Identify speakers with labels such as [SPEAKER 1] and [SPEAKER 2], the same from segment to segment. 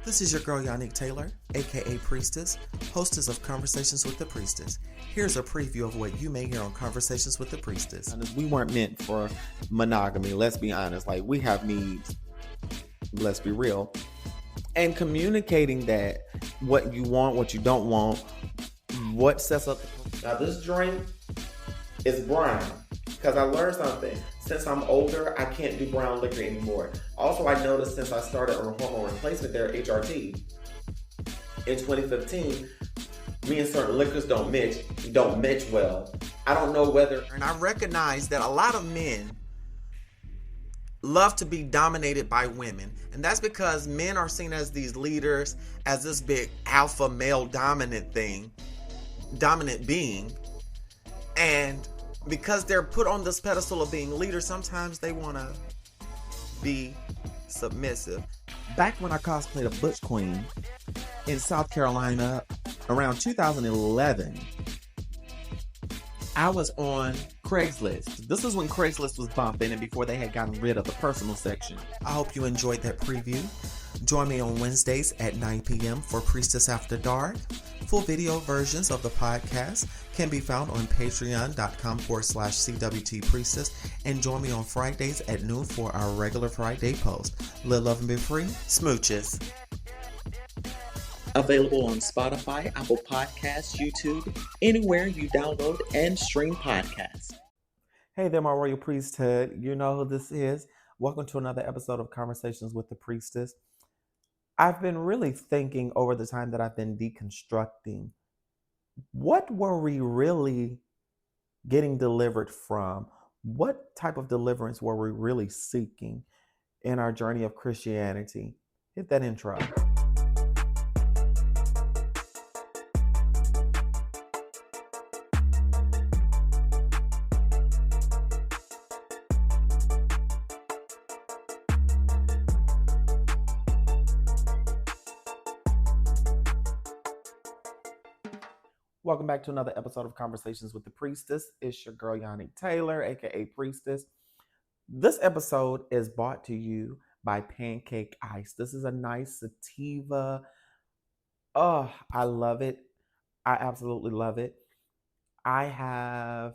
[SPEAKER 1] This is your girl, Yannick Taylor, aka Priestess, hostess of Conversations with the Priestess. Here's a preview of what you may hear on Conversations with the Priestess.
[SPEAKER 2] We weren't meant for monogamy, let's be honest. Like, we have needs, let's be real. And communicating that, what you want, what you don't want, what sets up. Now, this drink is brown because I learned something. Since I'm older, I can't do brown liquor anymore. Also, I noticed since I started on hormone replacement therapy, HRT, in 2015, me and certain liquors don't match well. I don't know whether...
[SPEAKER 1] And I recognize that a lot of men love to be dominated by women. And that's because men are seen as these leaders, as this big alpha male dominant being. And because they're put on this pedestal of being leaders, sometimes they want to be submissive. Back when I cosplayed a Butch Queen in South Carolina around 2011, I was on Craigslist. This is when Craigslist was bumping and before they had gotten rid of the personal section. I hope you enjoyed that preview. Join me on Wednesdays at 9 p.m. for Priestess After Dark. Full video versions of the podcast can be found on patreon.com/CWT Priestess, and join me on Fridays at noon for our regular Friday post. Live, love, and be free. Smooches.
[SPEAKER 3] Available on Spotify, Apple Podcasts, YouTube, anywhere you download and stream podcasts.
[SPEAKER 1] Hey there, my royal priesthood. You know who this is. Welcome to another episode of Conversations with the Priestess. I've been really thinking over the time that I've been deconstructing. What were we really getting delivered from? What type of deliverance were we really seeking in our journey of Christianity? Hit that intro. Welcome back to another episode of Conversations with the Priestess. It's your girl, Yannick Taylor, aka Priestess. This episode is brought to you by Pancake Ice. This is a nice sativa. Oh, I love it. I absolutely love it. I have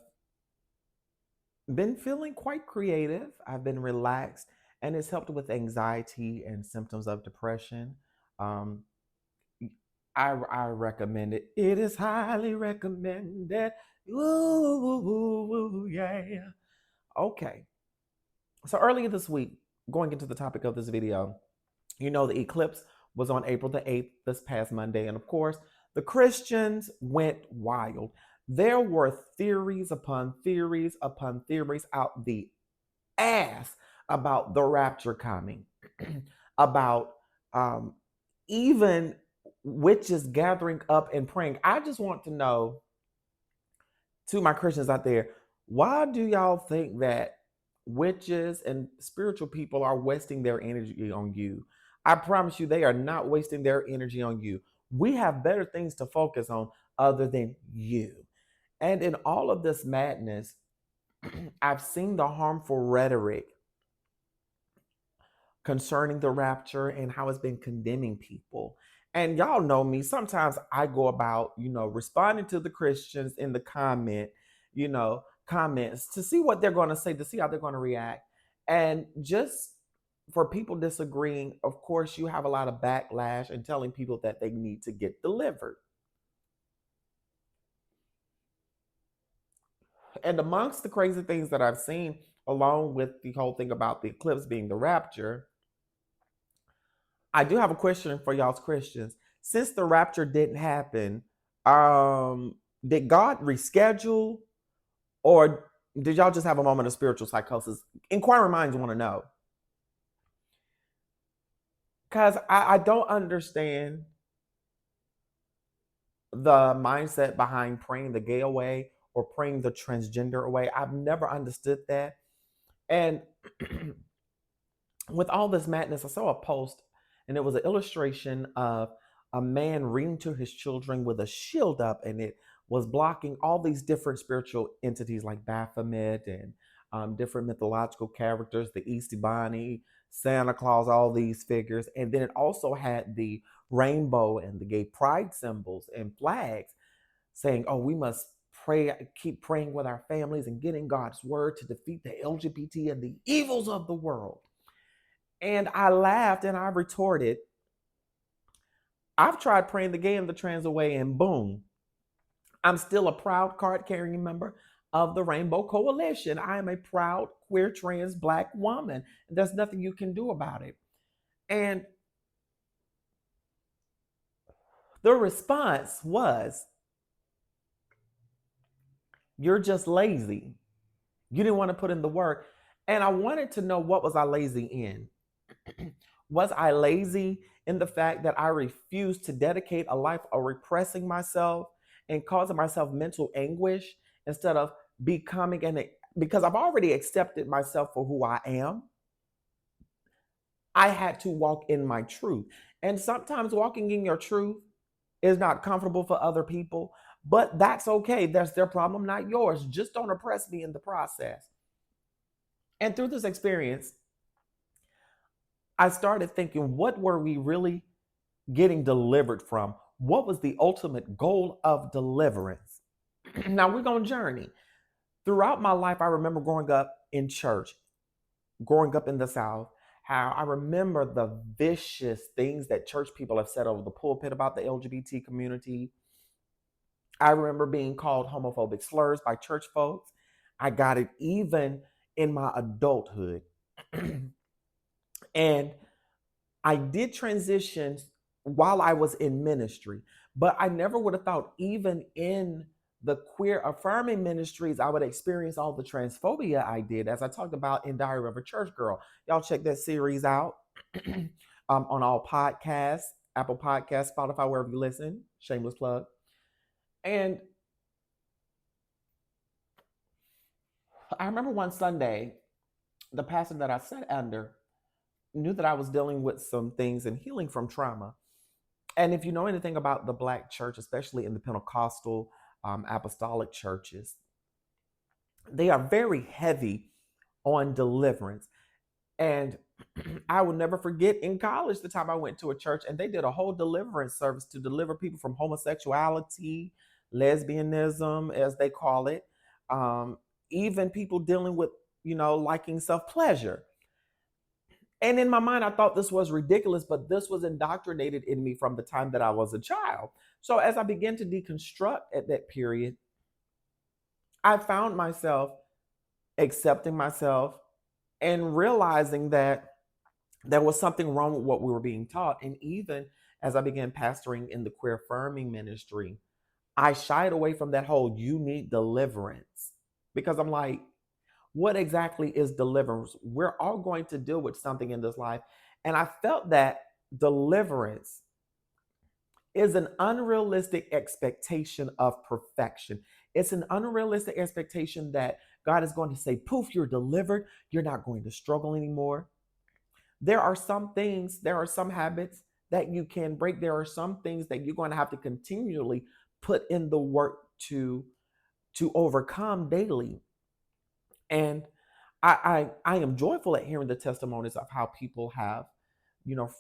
[SPEAKER 1] been feeling quite creative. I've been relaxed, and it's helped with anxiety and symptoms of depression. I recommend it. It is highly recommended. Ooh, yeah. Okay. So earlier this week, going into the topic of this video, you know, the eclipse was on April the 8th, this past Monday. And of course, the Christians went wild. There were theories upon theories upon theories out the ass about the rapture coming, about even witches gathering up and praying. I just want to know, to my Christians out there, why do y'all think that witches and spiritual people are wasting their energy on you? I promise you, they are not wasting their energy on you. We have better things to focus on other than you. And in all of this madness, I've seen the harmful rhetoric concerning the rapture and how it's been condemning people. And y'all know me, sometimes I go about, responding to the Christians in the comments to see what they're going to say, to see how they're going to react. And just for people disagreeing, of course, you have a lot of backlash and telling people that they need to get delivered. And amongst the crazy things that I've seen, along with the whole thing about the eclipse being the rapture, I do have a question for y'all's Christians. Since the rapture didn't happen, did God reschedule, or did y'all just have a moment of spiritual psychosis? Inquiring minds want to know. Because I don't understand the mindset behind praying the gay away or praying the transgender away. I've never understood that. And with all this madness, I saw a post, and it was an illustration of a man reading to his children with a shield up, and it was blocking all these different spiritual entities like Baphomet and different mythological characters, the Easter Bunny, Santa Claus, all these figures. And then it also had the rainbow and the gay pride symbols and flags saying, oh, we must pray, keep praying with our families and getting God's word to defeat the LGBT and the evils of the world. And I laughed and I retorted, I've tried praying the gay and the trans away, and boom, I'm still a proud card carrying member of the Rainbow Coalition. I am a proud queer trans Black woman. There's nothing you can do about it. And the response was, you're just lazy. You didn't want to put in the work. And I wanted to know, what was I lazy in? Was I lazy in the fact that I refused to dedicate a life of repressing myself and causing myself mental anguish instead of becoming because I've already accepted myself for who I am. I had to walk in my truth. And sometimes walking in your truth is not comfortable for other people, but that's okay. That's their problem, not yours. Just don't oppress me in the process. And through this experience, I started thinking, what were we really getting delivered from? What was the ultimate goal of deliverance? Now we're going to journey. Throughout my life, I remember growing up in church, growing up in the South, how I remember the vicious things that church people have said over the pulpit about the LGBT community. I remember being called homophobic slurs by church folks. I got it even in my adulthood. And I did transition while I was in ministry, but I never would have thought, even in the queer affirming ministries, I would experience all the transphobia I did, as I talked about in Diary of a Church Girl. Y'all check that series out on all podcasts, Apple Podcasts, Spotify, wherever you listen. Shameless plug. And I remember one Sunday, the pastor that I sat under knew that I was dealing with some things and healing from trauma. And if you know anything about the Black church, especially in the Pentecostal apostolic churches, they are very heavy on deliverance. And I will never forget, in college, the time I went to a church and they did a whole deliverance service to deliver people from homosexuality, lesbianism, as they call it, even people dealing with, liking self pleasure. And in my mind, I thought this was ridiculous, but this was indoctrinated in me from the time that I was a child. So as I began to deconstruct at that period, I found myself accepting myself and realizing that there was something wrong with what we were being taught. And even as I began pastoring in the queer affirming ministry, I shied away from that whole "you need deliverance," because I'm like, what exactly is deliverance? We're all going to deal with something in this life. And I felt that deliverance is an unrealistic expectation of perfection. It's an unrealistic expectation that God is going to say, poof, you're delivered. You're not going to struggle anymore. There are some things, there are some habits that you can break. There are some things that you're going to have to continually put in the work to overcome daily. And I am joyful at hearing the testimonies of how people have,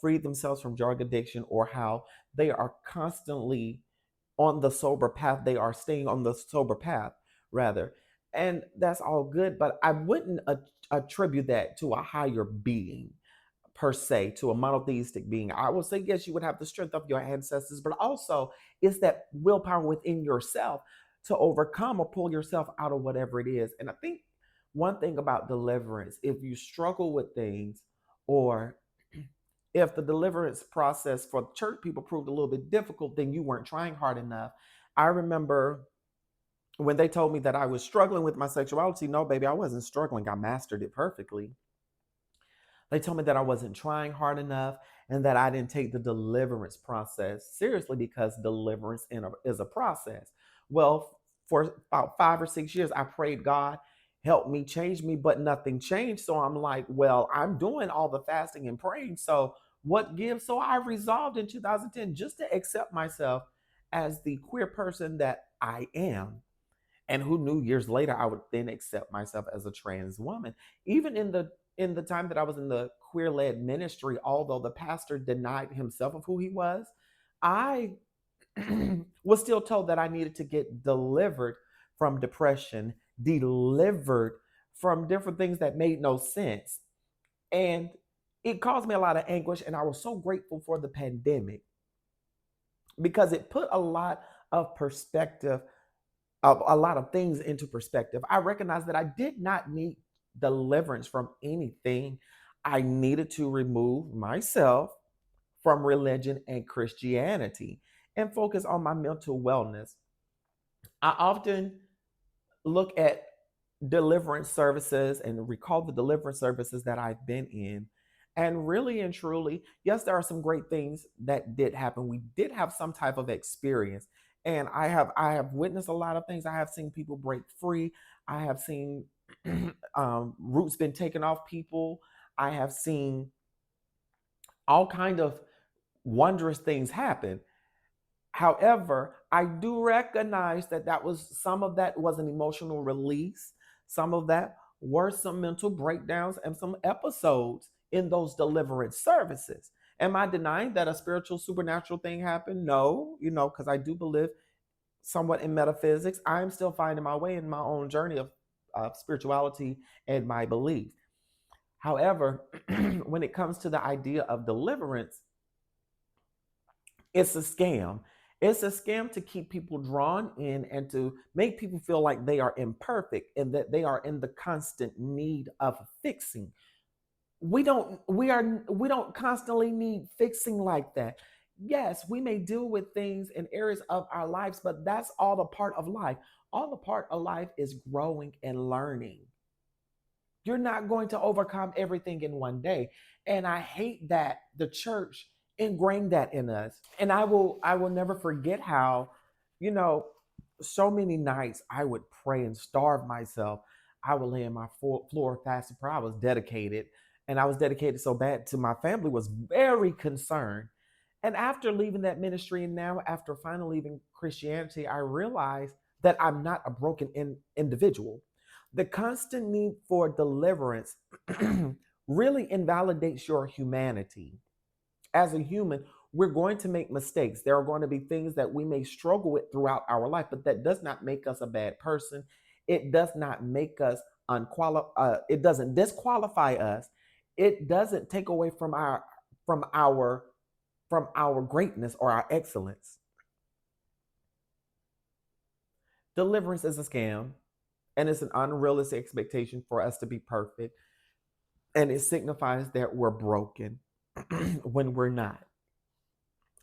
[SPEAKER 1] freed themselves from drug addiction, or how they are constantly on the sober path. They are staying on the sober path, rather. And that's all good, but I wouldn't attribute that to a higher being per se, to a monotheistic being. I would say, yes, you would have the strength of your ancestors, but also it's that willpower within yourself to overcome or pull yourself out of whatever it is. And I think one thing about deliverance, if you struggle with things, or if the deliverance process for church people proved a little bit difficult, then you weren't trying hard enough. I remember when they told me that I was struggling with my sexuality. No, baby, I wasn't struggling. I mastered it perfectly. They told me that I wasn't trying hard enough and that I didn't take the deliverance process seriously, because deliverance is a process. Well, for about 5 or 6 years, I prayed, God, help me, change me, but nothing changed. So I'm like, well, I'm doing all the fasting and praying. So what gives? So I resolved in 2010 just to accept myself as the queer person that I am. And who knew, years later I would then accept myself as a trans woman. Even in the time that I was in the queer-led ministry, although the pastor denied himself of who he was, I was still told that I needed to get delivered from depression, delivered from different things that made no sense. And it caused me a lot of anguish. And I was so grateful for the pandemic because it put a lot of perspective, a lot of things into perspective. I recognized that I did not need deliverance from anything. I needed to remove myself from religion and Christianity and focus on my mental wellness. I often look at deliverance services and recall the deliverance services that I've been in. And really and truly, yes, there are some great things that did happen. We did have some type of experience. And I have witnessed a lot of things. I have seen people break free. I have seen roots been taken off people. I have seen all kind of wondrous things happen. However, I do recognize that some of that was an emotional release. Some of that were some mental breakdowns and some episodes in those deliverance services. Am I denying that a spiritual supernatural thing happened? No, because I do believe somewhat in metaphysics. I'm still finding my way in my own journey of spirituality and my belief. However, when it comes to the idea of deliverance, it's a scam. It's a scam to keep people drawn in and to make people feel like they are imperfect and that they are in the constant need of fixing. We don't constantly need fixing like that. Yes, we may deal with things in areas of our lives, but that's all a part of life. All a part of life is growing and learning. You're not going to overcome everything in one day. And I hate that the church ingrained that in us. And I will never forget how, so many nights I would pray and starve myself. I would lay on my floor fasting prayer. I was dedicated. And I was dedicated so bad to my family was very concerned. And after leaving that ministry and now after finally leaving Christianity, I realized that I'm not a broken individual. The constant need for deliverance really invalidates your humanity. As a human, we're going to make mistakes. There are going to be things that we may struggle with throughout our life, but that does not make us a bad person. It does not make us unqualified. It doesn't disqualify us. It doesn't take away from our greatness or our excellence. Deliverance is a scam, and it's an unrealistic expectation for us to be perfect. And it signifies that we're broken when we're not.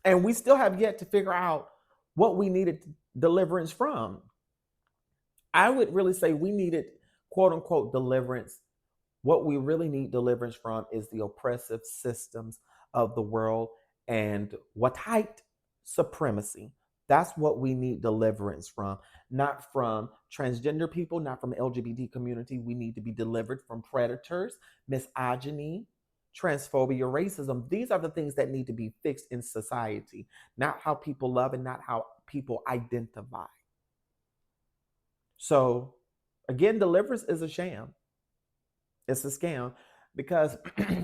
[SPEAKER 1] And we still have yet to figure out what we needed deliverance from. I would really say we needed, quote unquote, deliverance. What we really need deliverance from is the oppressive systems of the world and white supremacy. That's what we need deliverance from, not from transgender people, not from the LGBT community. We need to be delivered from predators, misogyny, transphobia, racism. These are the things that need to be fixed in society, not how people love and not how people identify. So again, deliverance is a sham. It's a scam because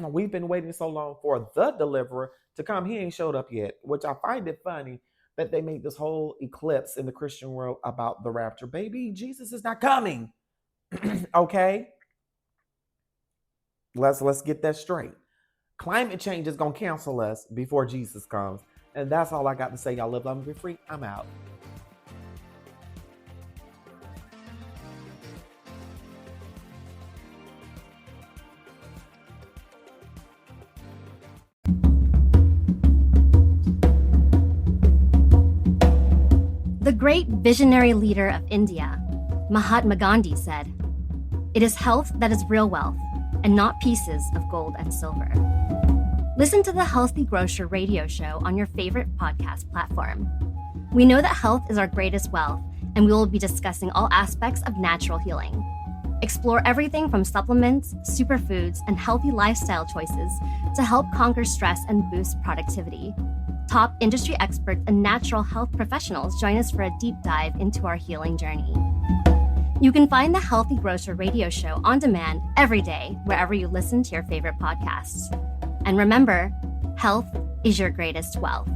[SPEAKER 1] we've been waiting so long for the deliverer to come. He ain't showed up yet, which I find it funny that they made this whole eclipse in the Christian world about the rapture. Baby, Jesus is not coming. Okay? Let's get that straight. Climate change is going to cancel us before Jesus comes. And that's all I got to say. Y'all live, love, and be free. I'm out.
[SPEAKER 4] The great visionary leader of India, Mahatma Gandhi, said, "It is health that is real wealth, and not pieces of gold and silver." Listen to the Healthy Grocer radio show on your favorite podcast platform. We know that health is our greatest wealth, and we will be discussing all aspects of natural healing. Explore everything from supplements, superfoods, and healthy lifestyle choices to help conquer stress and boost productivity. Top industry experts and natural health professionals join us for a deep dive into our healing journey. You can find the Healthy Grocer radio show on demand every day, wherever you listen to your favorite podcasts. And remember, health is your greatest wealth.